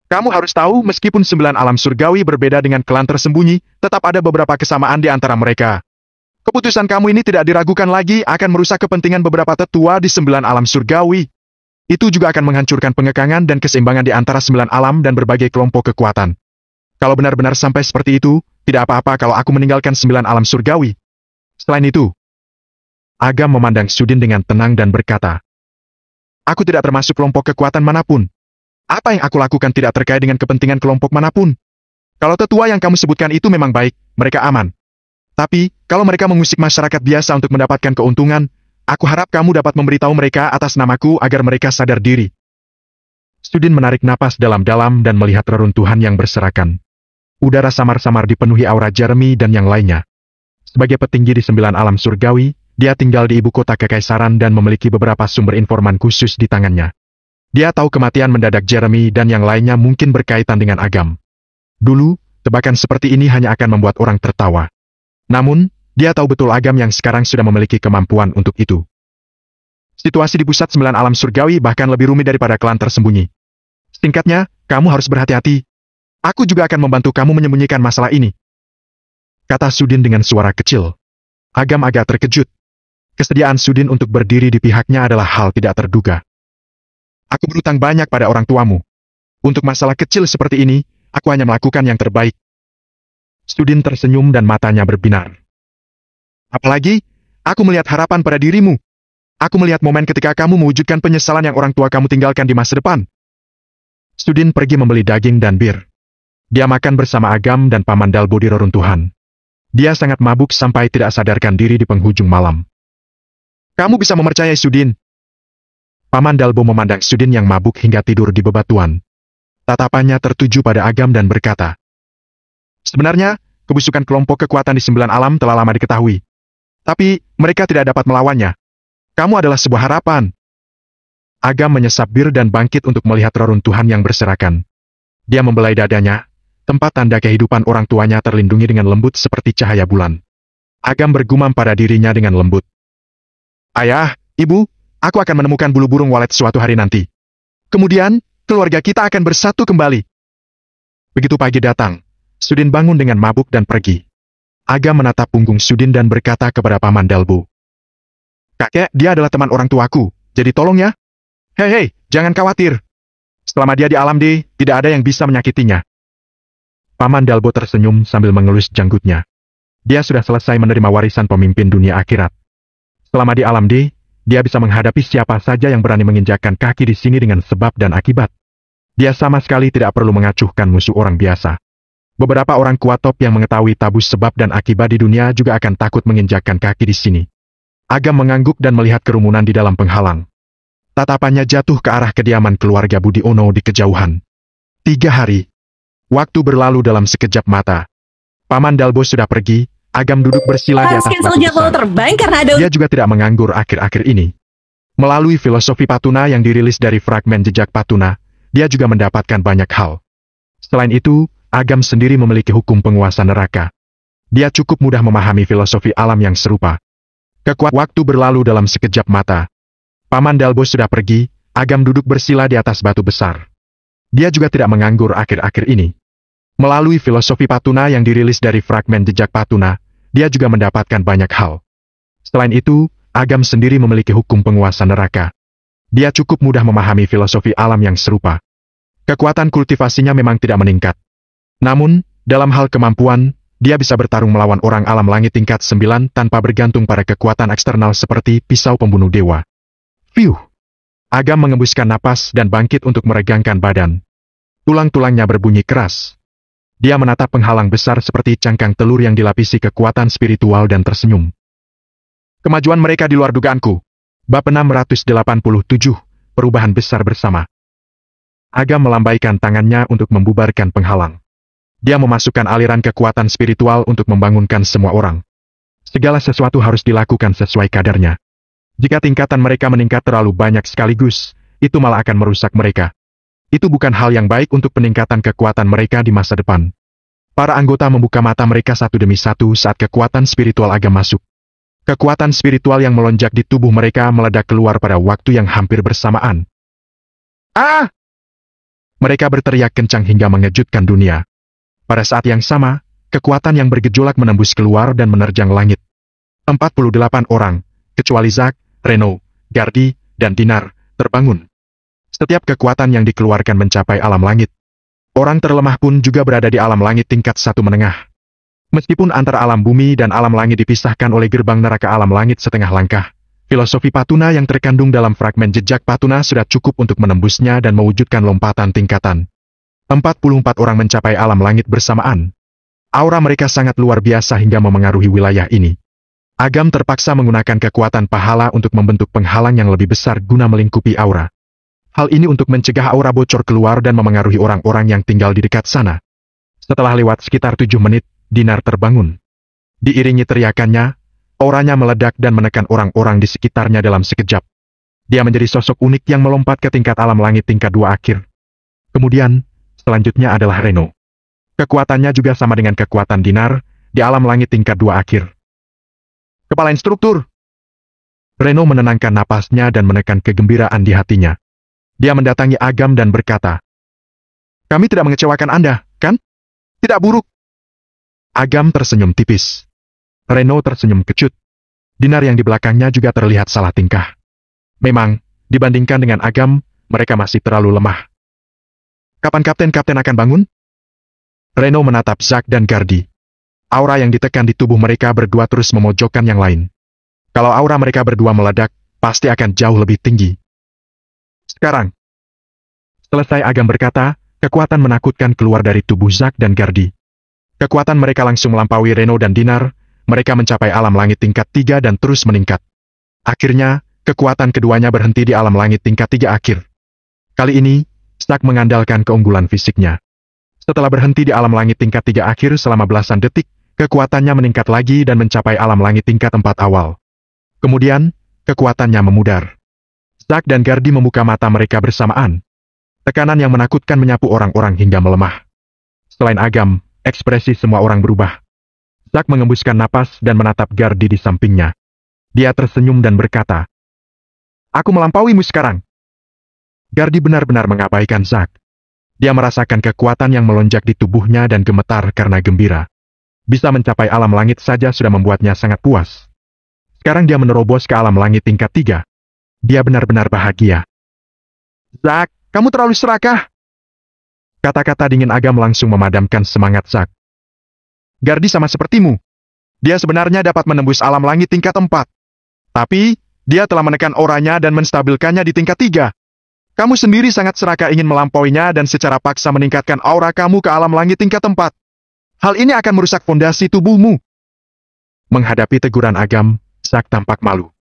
Kamu harus tahu, meskipun 9 alam surgawi berbeda dengan klan tersembunyi, tetap ada beberapa kesamaan di antara mereka. Keputusan kamu ini tidak diragukan lagi akan merusak kepentingan beberapa tetua di 9 alam surgawi. Itu juga akan menghancurkan pengekangan dan keseimbangan di antara 9 alam dan berbagai kelompok kekuatan. Kalau benar-benar sampai seperti itu, tidak apa-apa kalau aku meninggalkan 9 alam surgawi. Selain itu, Agam memandang Sudin dengan tenang dan berkata, aku tidak termasuk kelompok kekuatan manapun. Apa yang aku lakukan tidak terkait dengan kepentingan kelompok manapun. Kalau tetua yang kamu sebutkan itu memang baik, mereka aman. Tapi, kalau mereka mengusik masyarakat biasa untuk mendapatkan keuntungan, aku harap kamu dapat memberitahu mereka atas namaku agar mereka sadar diri. Sudin menarik napas dalam-dalam dan melihat reruntuhan yang berserakan. Udara samar-samar dipenuhi aura Jeremy dan yang lainnya. Sebagai petinggi di 9 alam surgawi, dia tinggal di ibu kota kekaisaran dan memiliki beberapa sumber informan khusus di tangannya. Dia tahu kematian mendadak Jeremy dan yang lainnya mungkin berkaitan dengan Agam. Dulu, tebakan seperti ini hanya akan membuat orang tertawa. Namun, dia tahu betul Agam yang sekarang sudah memiliki kemampuan untuk itu. Situasi di pusat 9 alam surgawi bahkan lebih rumit daripada klan tersembunyi. Singkatnya, kamu harus berhati-hati. Aku juga akan membantu kamu menyembunyikan masalah ini, kata Sudin dengan suara kecil. Agam agak terkejut. Kesediaan Sudin untuk berdiri di pihaknya adalah hal tidak terduga. Aku berutang banyak pada orang tuamu. Untuk masalah kecil seperti ini, aku hanya melakukan yang terbaik. Sudin tersenyum dan matanya berbinar. Apalagi, aku melihat harapan pada dirimu. Aku melihat momen ketika kamu mewujudkan penyesalan yang orang tua kamu tinggalkan di masa depan. Sudin pergi membeli daging dan bir. Dia makan bersama Agam dan Paman Dalbo di reruntuhan. Dia sangat mabuk sampai tidak sadarkan diri di penghujung malam. Kamu bisa mempercayai Sudin. Paman Dalbo memandang Sudin yang mabuk hingga tidur di bebatuan. Tatapannya tertuju pada Agam dan berkata, sebenarnya, kebusukan kelompok kekuatan di 9 alam telah lama diketahui. Tapi, mereka tidak dapat melawannya. Kamu adalah sebuah harapan. Agam menyesap bir dan bangkit untuk melihat reruntuhan yang berserakan. Dia membelai dadanya, tempat tanda kehidupan orang tuanya terlindungi dengan lembut seperti cahaya bulan. Agam bergumam pada dirinya dengan lembut. Ayah, ibu, aku akan menemukan bulu burung walet suatu hari nanti. Kemudian, keluarga kita akan bersatu kembali. Begitu pagi datang, Sudin bangun dengan mabuk dan pergi. Agam menatap punggung Sudin dan berkata kepada Paman Dalbo. Kakek, dia adalah teman orang tuaku, jadi tolong ya. Hei, jangan khawatir. Selama dia di alam D, tidak ada yang bisa menyakitinya. Paman Dalbo tersenyum sambil mengelus janggutnya. Dia sudah selesai menerima warisan pemimpin dunia akhirat. Selama di alam D, dia bisa menghadapi siapa saja yang berani menginjakkan kaki di sini dengan sebab dan akibat. Dia sama sekali tidak perlu mengacuhkan musuh orang biasa. Beberapa orang kuat top yang mengetahui tabu sebab dan akibat di dunia juga akan takut menginjakkan kaki di sini. Agam mengangguk dan melihat kerumunan di dalam penghalang. Tatapannya jatuh ke arah kediaman keluarga Budiono di kejauhan. 3 hari. Waktu berlalu dalam sekejap mata. Paman Dalbo sudah pergi, Agam duduk bersila di atas batu besar. Terbang karena ada... Dia juga tidak menganggur akhir-akhir ini. Melalui filosofi Patuna yang dirilis dari fragmen jejak Patuna, dia juga mendapatkan banyak hal. Selain itu, Agam sendiri memiliki hukum penguasa neraka. Dia cukup mudah memahami filosofi alam yang serupa. Waktu berlalu dalam sekejap mata. Paman Dalbo sudah pergi, Agam duduk bersila di atas batu besar. Dia juga tidak menganggur akhir-akhir ini. Melalui filosofi Patuna yang dirilis dari fragmen jejak Patuna, dia juga mendapatkan banyak hal. Selain itu, Agam sendiri memiliki hukum penguasa neraka. Dia cukup mudah memahami filosofi alam yang serupa. Kekuatan kultivasinya memang tidak meningkat. Namun, dalam hal kemampuan, dia bisa bertarung melawan orang alam langit tingkat 9 tanpa bergantung pada kekuatan eksternal seperti pisau pembunuh dewa. Fiuh! Agam mengembuskan napas dan bangkit untuk meregangkan badan. Tulang-tulangnya berbunyi keras. Dia menatap penghalang besar seperti cangkang telur yang dilapisi kekuatan spiritual dan tersenyum. Kemajuan mereka di luar dugaanku. Bab 687, Perubahan Besar Bersama. Agam melambaikan tangannya untuk membubarkan penghalang. Dia memasukkan aliran kekuatan spiritual untuk membangunkan semua orang. Segala sesuatu harus dilakukan sesuai kadarnya. Jika tingkatan mereka meningkat terlalu banyak sekaligus, itu malah akan merusak mereka. Itu bukan hal yang baik untuk peningkatan kekuatan mereka di masa depan. Para anggota membuka mata mereka satu demi satu saat kekuatan spiritual Agam masuk. Kekuatan spiritual yang melonjak di tubuh mereka meledak keluar pada waktu yang hampir bersamaan. Ah! Mereka berteriak kencang hingga mengejutkan dunia. Pada saat yang sama, kekuatan yang bergejolak menembus keluar dan menerjang langit. 48 orang, kecuali Zack, Reno, Gardi, dan Dinar, terbangun. Setiap kekuatan yang dikeluarkan mencapai alam langit. Orang terlemah pun juga berada di alam langit tingkat 1 menengah. Meskipun antara alam bumi dan alam langit dipisahkan oleh gerbang neraka alam langit setengah langkah, filosofi Patuna yang terkandung dalam fragmen jejak Patuna sudah cukup untuk menembusnya dan mewujudkan lompatan tingkatan. 44 orang mencapai alam langit bersamaan. Aura mereka sangat luar biasa hingga memengaruhi wilayah ini. Agam terpaksa menggunakan kekuatan pahala untuk membentuk penghalang yang lebih besar guna melingkupi aura. Hal ini untuk mencegah aura bocor keluar dan memengaruhi orang-orang yang tinggal di dekat sana. Setelah lewat sekitar 7 menit, Dinar terbangun. Diiringi teriakannya, auranya meledak dan menekan orang-orang di sekitarnya dalam sekejap. Dia menjadi sosok unik yang melompat ke tingkat alam langit tingkat 2 akhir. Kemudian, selanjutnya adalah Reno. Kekuatannya juga sama dengan kekuatan Dinar, di alam langit tingkat 2 akhir. Kepala instruktur. Reno menenangkan napasnya dan menekan kegembiraan di hatinya. Dia mendatangi Agam dan berkata, "Kami tidak mengecewakan Anda, kan? Tidak buruk." Agam tersenyum tipis. Reno tersenyum kecut. Dinar yang di belakangnya juga terlihat salah tingkah. Memang, dibandingkan dengan Agam, mereka masih terlalu lemah. "Kapan kapten akan bangun?" Reno menatap Zack dan Gardi. Aura yang ditekan di tubuh mereka berdua terus memojokkan yang lain. Kalau aura mereka berdua meledak, pasti akan jauh lebih tinggi. Sekarang. Selesai Agam berkata, kekuatan menakutkan keluar dari tubuh Zack dan Gardi. Kekuatan mereka langsung melampaui Reno dan Dinar, mereka mencapai alam langit tingkat 3 dan terus meningkat. Akhirnya, kekuatan keduanya berhenti di alam langit tingkat 3 akhir. Kali ini, Zack mengandalkan keunggulan fisiknya. Setelah berhenti di alam langit tingkat 3 akhir selama belasan detik, kekuatannya meningkat lagi dan mencapai alam langit tingkat 4 awal. Kemudian, kekuatannya memudar. Zack dan Gardi membuka mata mereka bersamaan. Tekanan yang menakutkan menyapu orang-orang hingga melemah. Selain Agam, ekspresi semua orang berubah. Zack mengembuskan napas dan menatap Gardi di sampingnya. Dia tersenyum dan berkata, "Aku melampauimu sekarang." Gardi benar-benar mengabaikan Zack. Dia merasakan kekuatan yang melonjak di tubuhnya dan gemetar karena gembira. Bisa mencapai alam langit saja sudah membuatnya sangat puas. Sekarang dia menerobos ke alam langit tingkat 3. Dia benar-benar bahagia. "Zack, kamu terlalu serakah." Kata-kata dingin Agam langsung memadamkan semangat Zack. "Gardi sama sepertimu. Dia sebenarnya dapat menembus alam langit tingkat 4. Tapi, dia telah menekan auranya dan menstabilkannya di tingkat 3. Kamu sendiri sangat serakah ingin melampauinya dan secara paksa meningkatkan aura kamu ke alam langit tingkat 4. Hal ini akan merusak fondasi tubuhmu. Menghadapi teguran Agam, Zack tampak malu.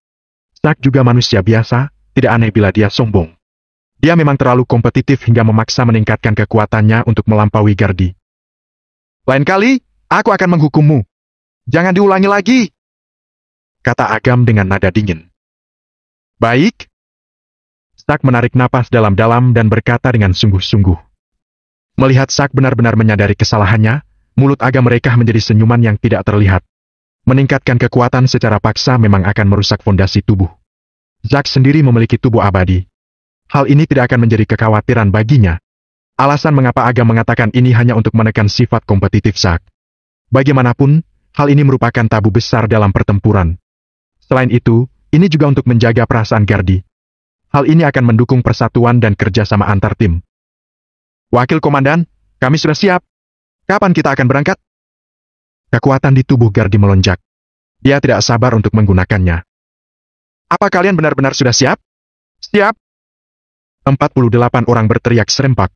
Zack juga manusia biasa, tidak aneh bila dia sombong. Dia memang terlalu kompetitif hingga memaksa meningkatkan kekuatannya untuk melampaui Gardi. Lain kali, aku akan menghukummu. Jangan diulangi lagi, kata Agam dengan nada dingin. Baik. Zack menarik napas dalam-dalam dan berkata dengan sungguh-sungguh. Melihat Zack benar-benar menyadari kesalahannya, mulut Agam mereka menjadi senyuman yang tidak terlihat. Meningkatkan kekuatan secara paksa memang akan merusak fondasi tubuh. Zack sendiri memiliki tubuh abadi. Hal ini tidak akan menjadi kekhawatiran baginya. Alasan mengapa Agam mengatakan ini hanya untuk menekan sifat kompetitif Zack. Bagaimanapun, hal ini merupakan tabu besar dalam pertempuran. Selain itu, ini juga untuk menjaga perasaan Gardi. Hal ini akan mendukung persatuan dan kerjasama antar tim. Wakil Komandan, kami sudah siap. Kapan kita akan berangkat? Kekuatan di tubuh Gardi melonjak. Dia tidak sabar untuk menggunakannya. Apa kalian benar-benar sudah siap? Siap. 48 orang berteriak serempak.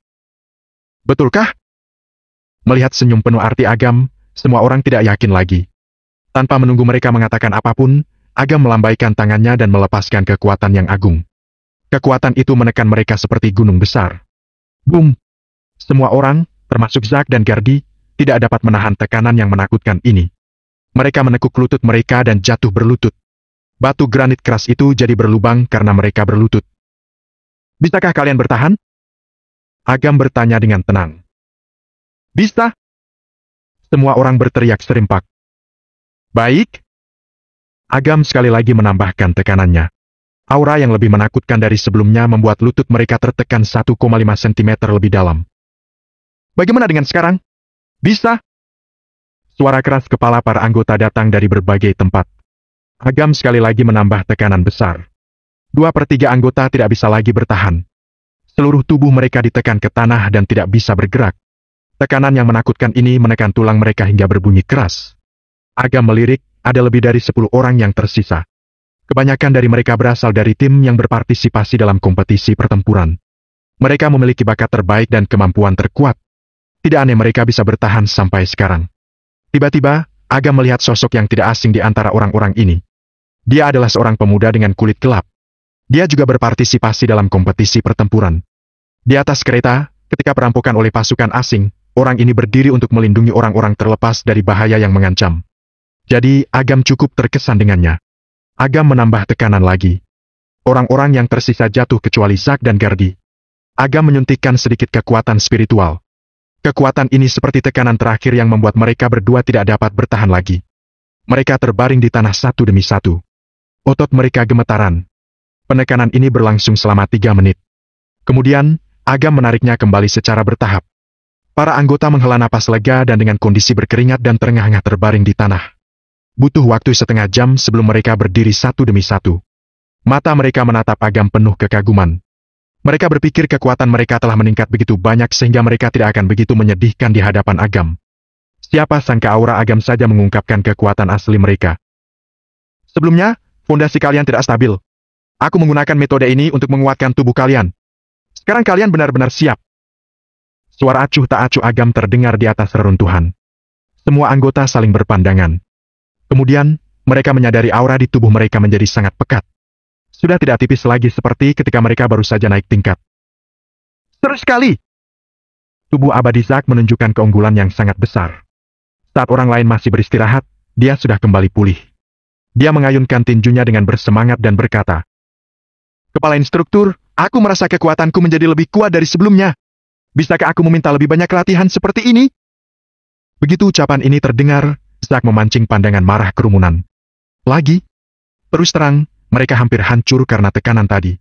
Betulkah? Melihat senyum penuh arti Agam, semua orang tidak yakin lagi. Tanpa menunggu mereka mengatakan apapun, Agam melambaikan tangannya dan melepaskan kekuatan yang agung. Kekuatan itu menekan mereka seperti gunung besar. Boom! Semua orang, termasuk Zack dan Gardi, tidak dapat menahan tekanan yang menakutkan ini. Mereka menekuk lutut mereka dan jatuh berlutut. Batu granit keras itu jadi berlubang karena mereka berlutut. Bisakah kalian bertahan? Agam bertanya dengan tenang. Bisa. Semua orang berteriak serempak. Baik. Agam sekali lagi menambahkan tekanannya. Aura yang lebih menakutkan dari sebelumnya membuat lutut mereka tertekan 1,5 cm lebih dalam. Bagaimana dengan sekarang? Bisa. Suara keras kepala para anggota datang dari berbagai tempat. Agam sekali lagi menambah tekanan besar. 2/3 anggota tidak bisa lagi bertahan. Seluruh tubuh mereka ditekan ke tanah dan tidak bisa bergerak. Tekanan yang menakutkan ini menekan tulang mereka hingga berbunyi keras. Agam melirik, ada lebih dari 10 orang yang tersisa. Kebanyakan dari mereka berasal dari tim yang berpartisipasi dalam kompetisi pertempuran. Mereka memiliki bakat terbaik dan kemampuan terkuat. Tidak aneh mereka bisa bertahan sampai sekarang. Tiba-tiba, Agam melihat sosok yang tidak asing di antara orang-orang ini. Dia adalah seorang pemuda dengan kulit gelap. Dia juga berpartisipasi dalam kompetisi pertempuran. Di atas kereta, ketika perampokan oleh pasukan asing, orang ini berdiri untuk melindungi orang-orang terlepas dari bahaya yang mengancam. Jadi, Agam cukup terkesan dengannya. Agam menambah tekanan lagi. Orang-orang yang tersisa jatuh kecuali Zack dan Gardi. Agam menyuntikkan sedikit kekuatan spiritual. Kekuatan ini seperti tekanan terakhir yang membuat mereka berdua tidak dapat bertahan lagi. Mereka terbaring di tanah satu demi satu. Otot mereka gemetaran. Penekanan ini berlangsung selama 3 menit. Kemudian, Agam menariknya kembali secara bertahap. Para anggota menghela napas lega dan dengan kondisi berkeringat dan terengah-engah terbaring di tanah. Butuh waktu setengah jam sebelum mereka berdiri satu demi satu. Mata mereka menatap Agam penuh kekaguman. Mereka berpikir kekuatan mereka telah meningkat begitu banyak sehingga mereka tidak akan begitu menyedihkan di hadapan Agam. Siapa sangka aura Agam saja mengungkapkan kekuatan asli mereka. Sebelumnya, fondasi kalian tidak stabil. Aku menggunakan metode ini untuk menguatkan tubuh kalian. Sekarang kalian benar-benar siap. Suara acuh tak acuh Agam terdengar di atas reruntuhan. Semua anggota saling berpandangan. Kemudian, mereka menyadari aura di tubuh mereka menjadi sangat pekat. Sudah tidak tipis lagi seperti ketika mereka baru saja naik tingkat. Seru sekali! Tubuh abadi Zack menunjukkan keunggulan yang sangat besar. Saat orang lain masih beristirahat, dia sudah kembali pulih. Dia mengayunkan tinjunya dengan bersemangat dan berkata, Kepala instruktur, aku merasa kekuatanku menjadi lebih kuat dari sebelumnya. Bisakah aku meminta lebih banyak latihan seperti ini? Begitu ucapan ini terdengar, Zack memancing pandangan marah kerumunan. Lagi? Terus terang, mereka hampir hancur karena tekanan tadi.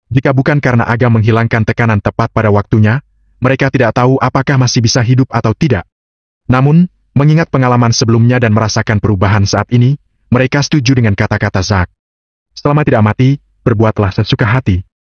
Jika bukan karena Agam menghilangkan tekanan tepat pada waktunya, mereka tidak tahu apakah masih bisa hidup atau tidak. Namun, mengingat pengalaman sebelumnya dan merasakan perubahan saat ini, mereka setuju dengan kata-kata Zack. Selama tidak mati, berbuatlah sesuka hati.